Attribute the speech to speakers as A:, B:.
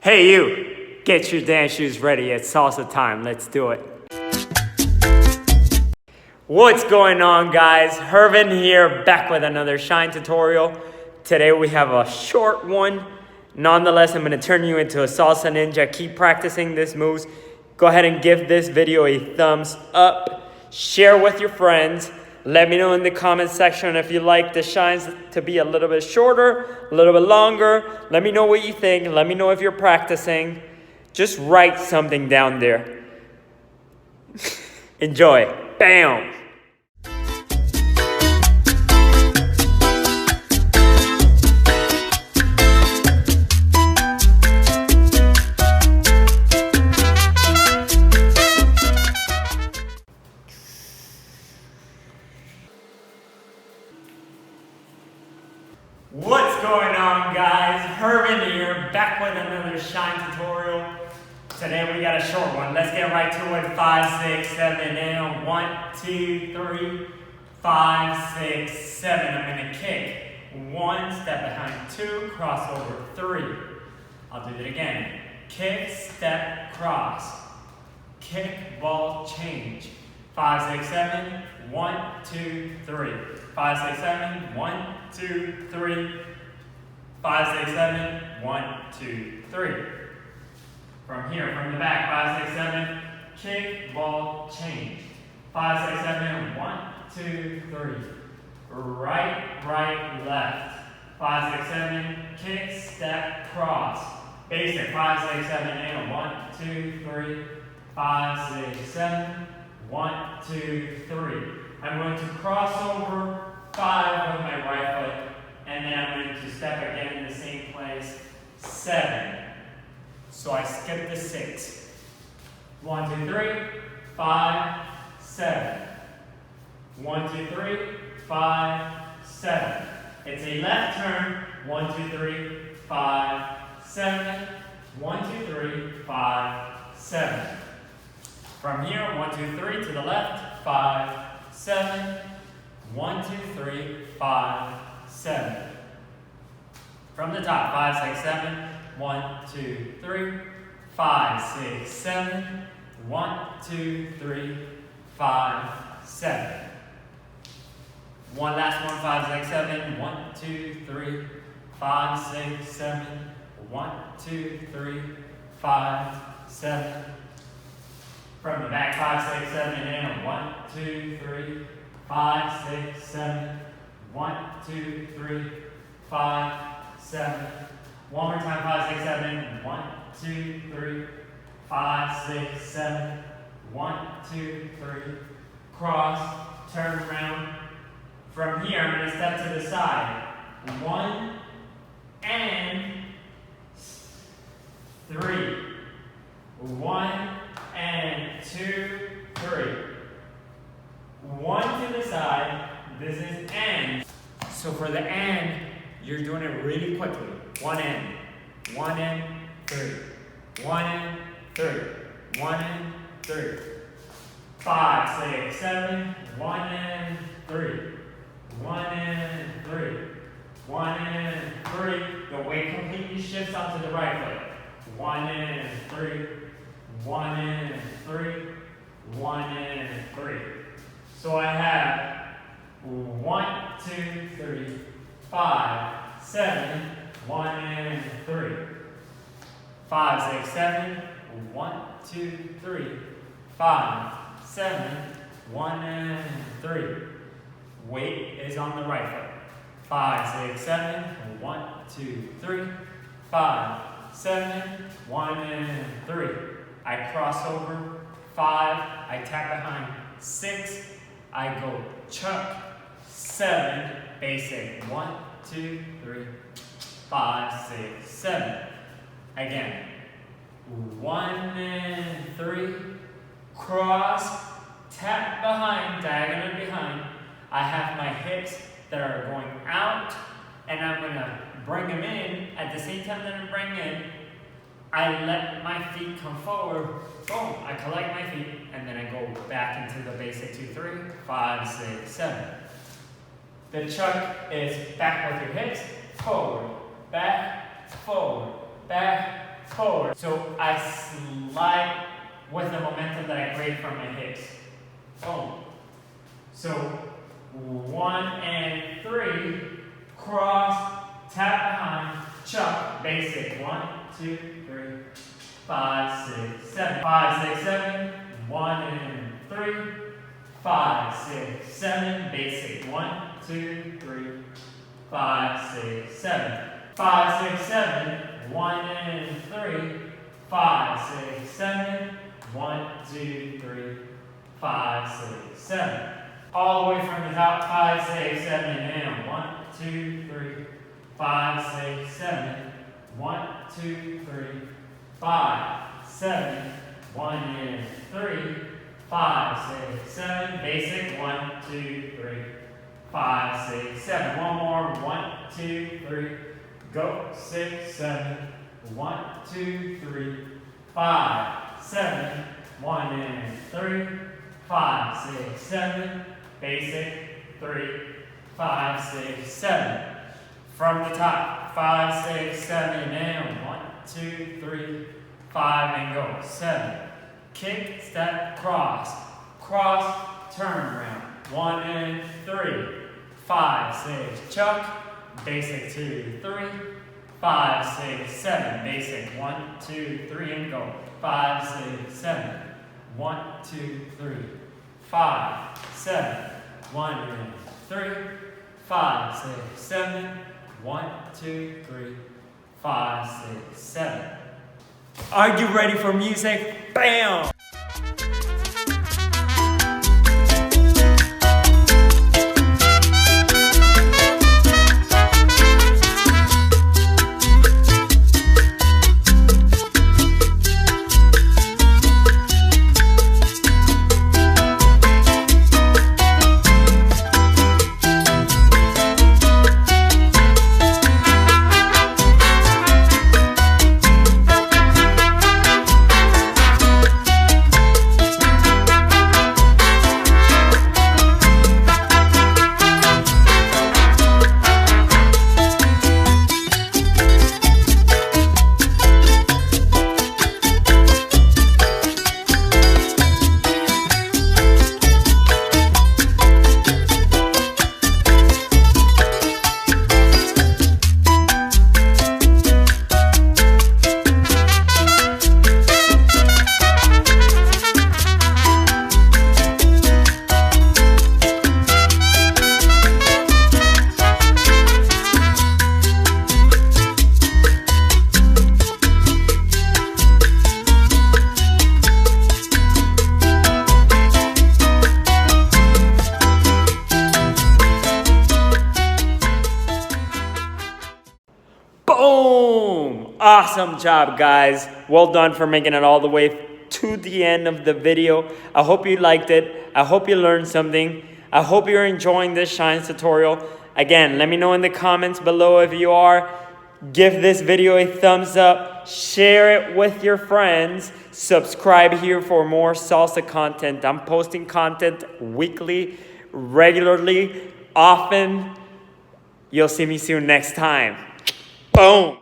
A: Hey you, get your dance shoes ready, it's salsa time, let's do it. What's going on guys, Hervin here, back with another Shine tutorial. Today we have a short one. Nonetheless, I'm going to turn you into a salsa ninja. Keep practicing these moves. Go ahead and give this video a thumbs up. Share with your friends. Let me know in the comment section if you like the shines to be a little bit shorter, a little bit longer. Let me know what you think. Let me know if you're practicing. Just write something down there. Enjoy. Bam! What's going on guys? Hervin here, back with another Shine tutorial. Today we got a short one. Let's get right to it. 5, 6, 7, and 1, 2, 3, 5, 6, 7. I'm gonna kick. 1, step behind 2, cross over 3. I'll do it again. Kick, step, cross. Kick, ball, change. 5, 6, 7, 1, 2, 3. 5, 6, 7, 1, 2, 3. 5, 6, 7, 1, 2, 3. From here, from the back, 5, 6, 7, kick, ball, change. 5, 6, 7, 1, 2, 3. Right, right, left. 5, 6, 7, kick, step, cross. Basic, 5, 6, 7, and 1, 2, 3. 5, 6, 7, 1, 2, 3. I'm going to cross over 5 with my right foot, and then I'm going to step again in the same place, 7. So I skip the 6. 1, 2, 3, 5, 7. 1, 2, 3, 5, 7. It's a left turn, 1, 2, 3, 5, 7. 1, 2, 3, 5, 7. From here, 1, 2, 3 to the left, 5, 7. 1, 2, 3, 5, 7. From the top, 5, 6, 7. 1, 2, 3, 5, 6, 7. 1, 2, 3, 5, 7. One last one, 5, 6, 7. 1, 2, 3, 5, 6, 7. 1, 2, 3, 5, 7. From the back, 5, 6, 7, and 1, 2, 3, 5, 6, 7. 1, 2, 3, 5, 7. One more time, 5, 6, 7. 1, 2, 3, 5, 6, 7. 1, 2, 3. Cross, turn around. From here, I'm going to step to the side. 1 and 3. 1 and 2, 3. 1 to the side. This is and. So for the and, you're doing it really quickly. 1 and 3. 1 and 3. 1 and 3. 5, 6, 7. 1 and 3. 1 and 3. 1 and 3. The weight completely shifts onto the right foot. 1 and 3. 1 and 3. 1 and 3. So I have 1, 2, 3, 5, 7, 1 and 3. 5, 6, 7, 1, 2, 3, 5, 7, 1 and 3. Weight is on the right foot. 5, 6, 7, 1, 2, 3, 5, 7, 1 and 3. I cross over 5, I tap behind 6, I go chuck 7, basic 1, 2, 3, 5, 6, 7. Again, 1 and 3, cross, tap behind, diagonal behind. I have my hips that are going out, and I'm going to bring them in. At the same time that I'm bringing in, I let my feet come forward. Boom, I collect my feet, and then I go back into the basic 2, 3, 5, 6, 7. The chuck is back with your hips, forward, back, forward. So I slide with the momentum that I create from my hips. Boom. So 1 and 3, cross, tap behind, chuck, basic. 1, 2, 3, 5, 6, 7. 5, 6, 7. 1 and 3, 5, 6, 7. Basic. 1, 2, 3, 5, 6, 7. 5, 6, 7. 1 and 3, 5, 6, 7. 1, 2, 3, 5, 6, 7. All the way from the top. 5, 6, 7, and 1, 2, 3, 5, 6, 7. 1, 2, 3, 5, 7. 1 and 3, 5, 6, 7. Basic. 1, 2, 3, 5, 6, 7. One more. 1, 2, 3. Go. 6, 7. 1, 2, 3, 5, 7. 1 and 3, 5, 6, 7. Basic. 3, 5, 6, 7. From the top. 5, 6, 7, and 1, 2, 3, 5, and go. 7. Kick, step, cross. Cross, turn around. 1 and 3, 5, 6, chuck. Basic. 2, 3, 5, 6, 7. Basic. 1, 2, 3, and go. 5, 6, 7. 1, 2, 3, 5, 7. 1 and 3, 5, 6, 7. 1, 2, 3, 5, 6, 7. Are you ready for music? Bam! Boom! Awesome job, guys. Well done for making it all the way to the end of the video. I hope you liked it. I hope you learned something. I hope you're enjoying this Shines tutorial. Again, let me know in the comments below if you are. Give this video a thumbs up. Share it with your friends. Subscribe here for more salsa content. I'm posting content weekly, regularly, often. You'll see me soon next time. Boom!